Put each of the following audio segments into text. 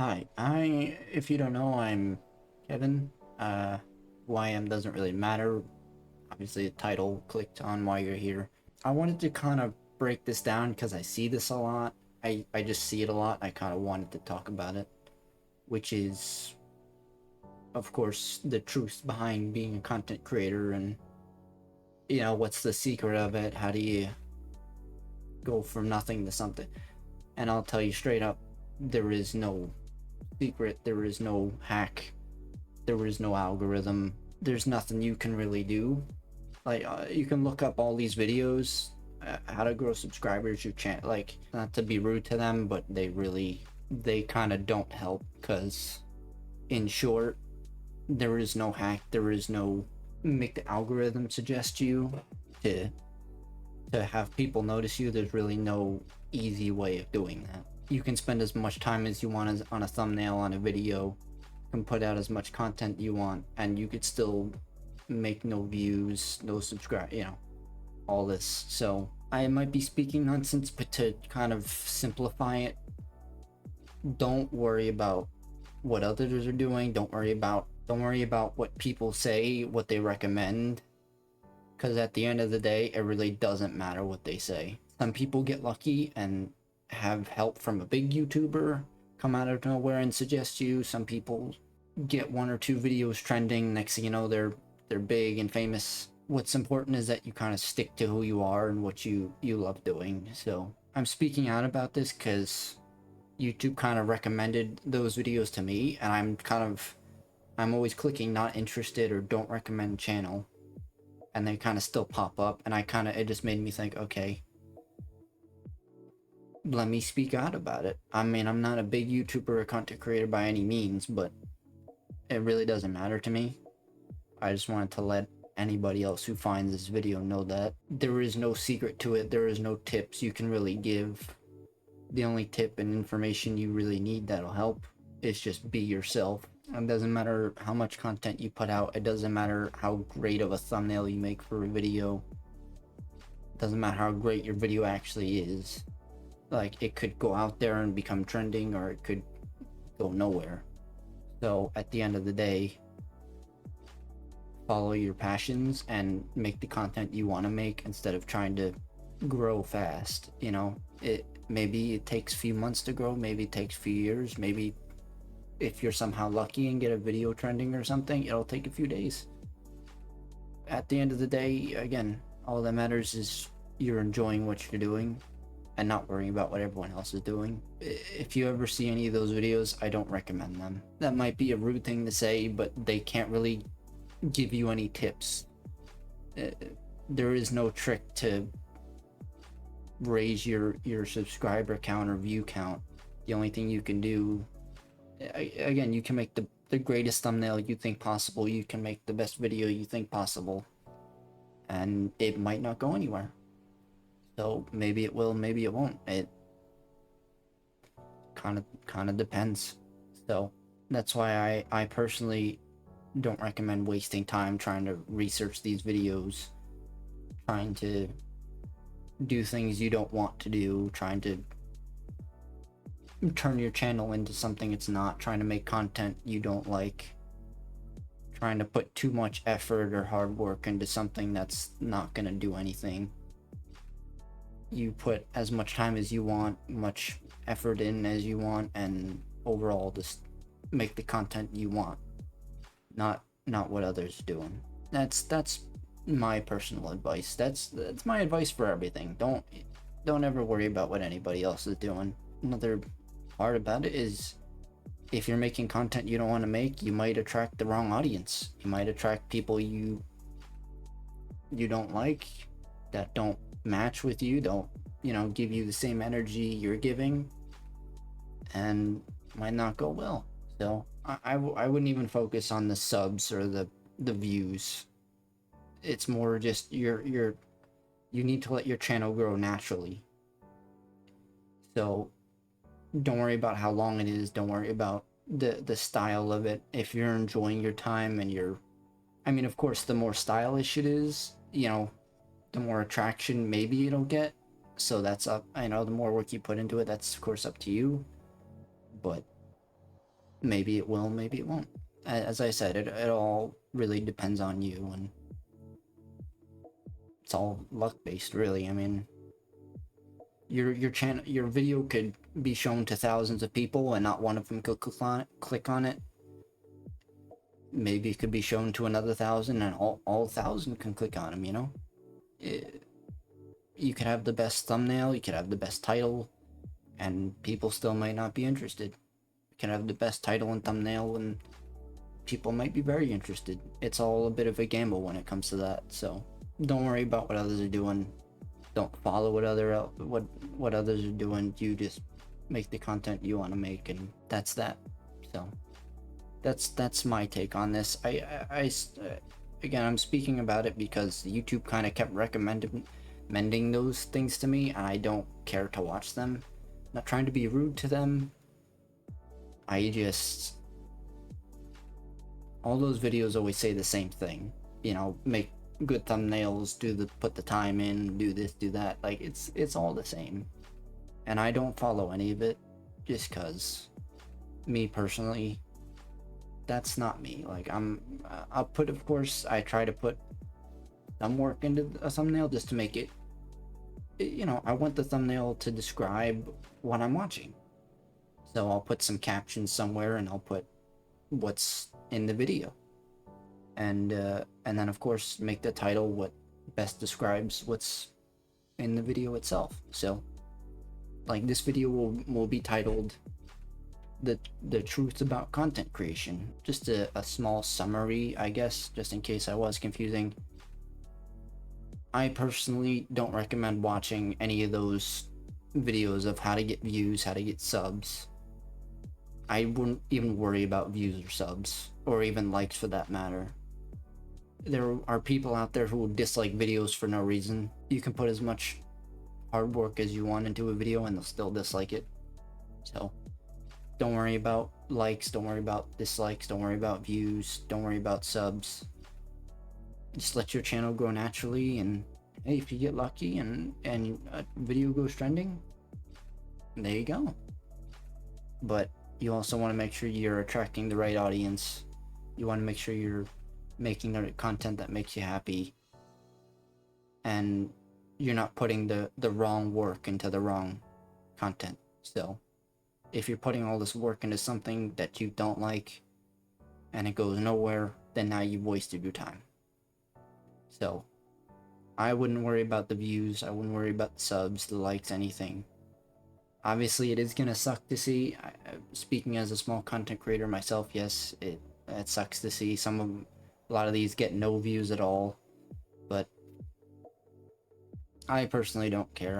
Hi, if you don't know, I'm Kevin. Who I am doesn't really matter. Obviously, the title clicked on why you're here. I wanted to kind of break this down because I see this a lot. I just see it a lot. I kind of wanted to talk about it, which is, of course, the truth behind being a content creator and, what's the secret of it? How do you go from nothing to something? And I'll tell you straight up, there is no secret, there is no hack, there is no algorithm, there's nothing you can really do. Like, you can look up all these videos, how to grow subscribers, your channel, like, not to be rude to them, but they kind of don't help, because in short, there is no hack, there is no make the algorithm suggest you to have people notice you. There's really no easy way of doing that. You can spend as much time as you want on a thumbnail, on a video, can put out as much content you want, and you could still make no views, no subscribe, all this. So I might be speaking nonsense, but to kind of simplify it, don't worry about what others are doing. Don't worry about what people say, what they recommend, because at the end of the day, it really doesn't matter what they say. Some people get lucky and have help from a big YouTuber come out of nowhere and suggest you. Some people get one or two videos trending. Next thing you know, they're big and famous. What's important is that you kind of stick to who you are and what you love doing. So I'm speaking out about this because YouTube kind of recommended those videos to me, and I'm always clicking not interested or don't recommend channel, and they kind of still pop up, and it just made me think, okay, let me speak out about it. I mean, I'm not a big YouTuber or content creator by any means, but it really doesn't matter to me. I just wanted to let anybody else who finds this video know that there is no secret to it. There is no tips you can really give. The only tip and information you really need that'll help is just be yourself. It doesn't matter how much content you put out. It doesn't matter how great of a thumbnail you make for a video. It doesn't matter how great your video actually is. Like, it could go out there and become trending, or it could go nowhere. So at the end of the day, follow your passions and make the content you want to make instead of trying to grow fast. Maybe it takes a few months to grow, maybe it takes a few years, maybe if you're somehow lucky and get a video trending or something, it'll take a few days. At the end of the day, again, all that matters is you're enjoying what you're doing and not worrying about what everyone else is doing. If you ever see any of those videos, I don't recommend them. That might be a rude thing to say, but they can't really give you any tips. There is no trick to raise your subscriber count or view count. The only thing you can do, again, you can make the greatest thumbnail you think possible, you can make the best video you think possible, and it might not go anywhere. So maybe it will, maybe it won't. It kind of depends. So that's why I personally don't recommend wasting time trying to research these videos, trying to do things you don't want to do, trying to turn your channel into something it's not, trying to make content you don't like, trying to put too much effort or hard work into something that's not going to do anything. You put as much time as you want, much effort in as you want, and overall just make the content you want, not what others are doing. That's my personal advice. That's my advice for everything. Don't ever worry about what anybody else is doing. Another part about it is, if you're making content you don't want to make, you might attract the wrong audience. You might attract people you don't like, that don't match with you, don't give you the same energy you're giving, and might not go well. So I wouldn't even focus on the subs or the views. It's more just you need to let your channel grow naturally. So don't worry about how long it is, don't worry about the style of it. If you're enjoying your time and of course, the more stylish it is, the more attraction maybe it'll get. So that's up. I know the more work you put into it, that's of course up to you. But Maybe it will, maybe it won't. As I said, it all really depends on you, and it's all luck based, really. I mean, your video could be shown to thousands of people and not one of them could click on it. Maybe it could be shown to another thousand and all thousand can click on them, you know? You could have the best thumbnail, you could have the best title, and people still might not be interested. You can have the best title and thumbnail and people might be very interested. It's all a bit of a gamble when it comes to that, so don't worry about what others are doing. Don't follow what others are doing. You just make the content you want to make, and that's that. So that's my take on this. Again, I'm speaking about it because YouTube kind of kept recommending those things to me, and I don't care to watch them. I'm not trying to be rude to them. I just, all those videos always say the same thing, you know, make good thumbnails, put the time in, do this, do that. Like it's all the same, and I don't follow any of it just because me personally, that's not me. Like I'll put, of course I try to put some work into a thumbnail just to make it, you know, I want the thumbnail to describe what I'm watching, so I'll put some captions somewhere and I'll put what's in the video, and then of course make the title what best describes what's in the video itself. So like this video will be titled the truth about content creation. Just a small summary, I guess, just in case I was confusing. I personally don't recommend watching any of those videos of how to get views, how to get subs. I wouldn't even worry about views or subs, or even likes for that matter. There are people out there who will dislike videos for no reason. You can put as much hard work as you want into a video and they'll still dislike it. So don't worry about likes, don't worry about dislikes, don't worry about views, don't worry about subs. Just let your channel grow naturally, and hey, if you get lucky and a video goes trending, there you go. But you also want to make sure you're attracting the right audience. You want to make sure you're making the content that makes you happy, and you're not putting the wrong work into the wrong content. So if you're putting all this work into something that you don't like and it goes nowhere, then now you've wasted your time. So I wouldn't worry about the views, I wouldn't worry about the subs, the likes, anything. Obviously it is gonna suck to see. Speaking as a small content creator myself, yes, it sucks to see a lot of these get no views at all, but I personally don't care.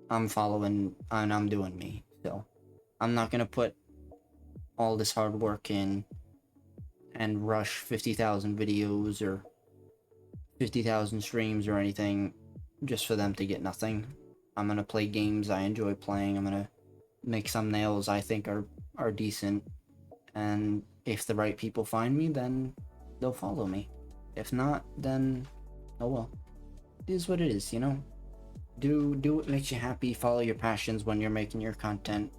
I'm following and I'm doing me, so I'm not gonna put all this hard work in and rush 50,000 videos or 50,000 streams or anything just for them to get nothing. I'm gonna play games I enjoy playing. I'm gonna make thumbnails I think are decent, and if the right people find me, then they'll follow me. If not, then oh well. It is what it is, you know? Do what makes you happy, follow your passions when you're making your content,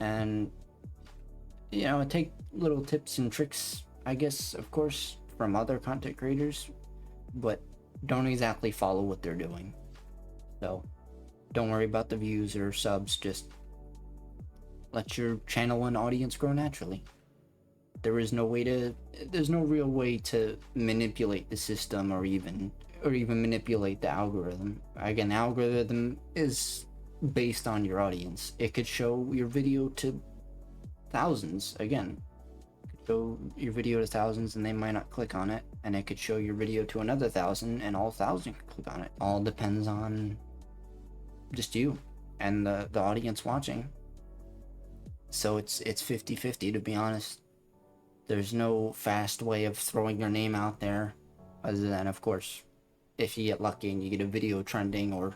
and you know, take little tips and tricks, I guess, of course, from other content creators, but don't exactly follow what they're doing. So don't worry about the views or subs, just let your channel and audience grow naturally. There's no real way to manipulate the system or even manipulate the algorithm. Again, the algorithm is based on your audience. It could show your video to thousands. Again, it could show your video to thousands and they might not click on it, and it could show your video to another 1,000 and all 1,000 could click on it. All depends on just you and the audience watching. So it's 50-50, to be honest. There's no fast way of throwing your name out there, other than, of course, if you get lucky and you get a video trending, or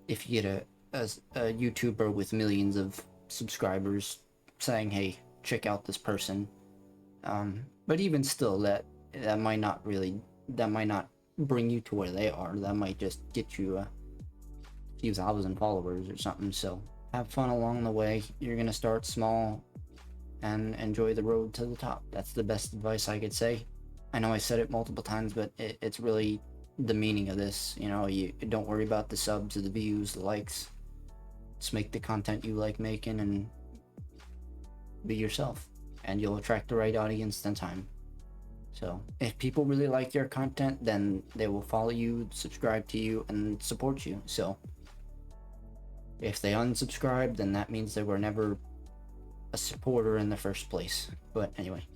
if you get a YouTuber with millions of subscribers saying, hey, check out this person. But even still, that might not bring you to where they are. That might just get you a few thousand followers or something. So have fun along the way. You're gonna start small and enjoy the road to the top. That's the best advice I could say. I know I said it multiple times, but it's really the meaning of this. You know, you don't worry about the subs or the views, the likes. Just make the content you like making and be yourself, and you'll attract the right audience in time. So if people really like your content, then they will follow you, subscribe to you, and support you. So if they unsubscribe, then that means they were never a supporter in the first place. But anyway,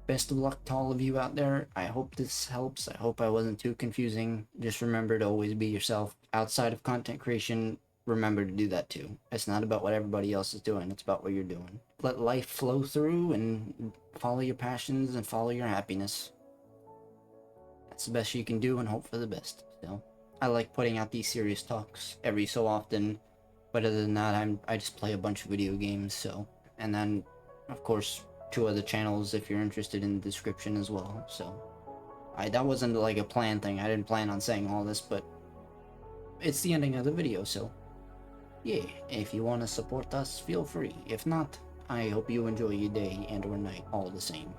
best of luck to all of you out there. I hope this helps. I hope I wasn't too confusing. Just remember to always be yourself. Outside of content creation, remember to do that too. It's not about what everybody else is doing, it's about what you're doing. Let life flow through and follow your passions and follow your happiness. That's the best you can do, and hope for the best. So I like putting out these serious talks every so often, but other than that, I just play a bunch of video games. So, and then of course 2 other channels if you're interested in the description as well. So that wasn't like a planned thing. I didn't plan on saying all this, but it's the ending of the video, so yeah, if you want to support us, feel free. If not, I hope you enjoy your day and or night all the same.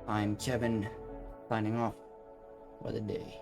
I'm Kevin, signing off for the day.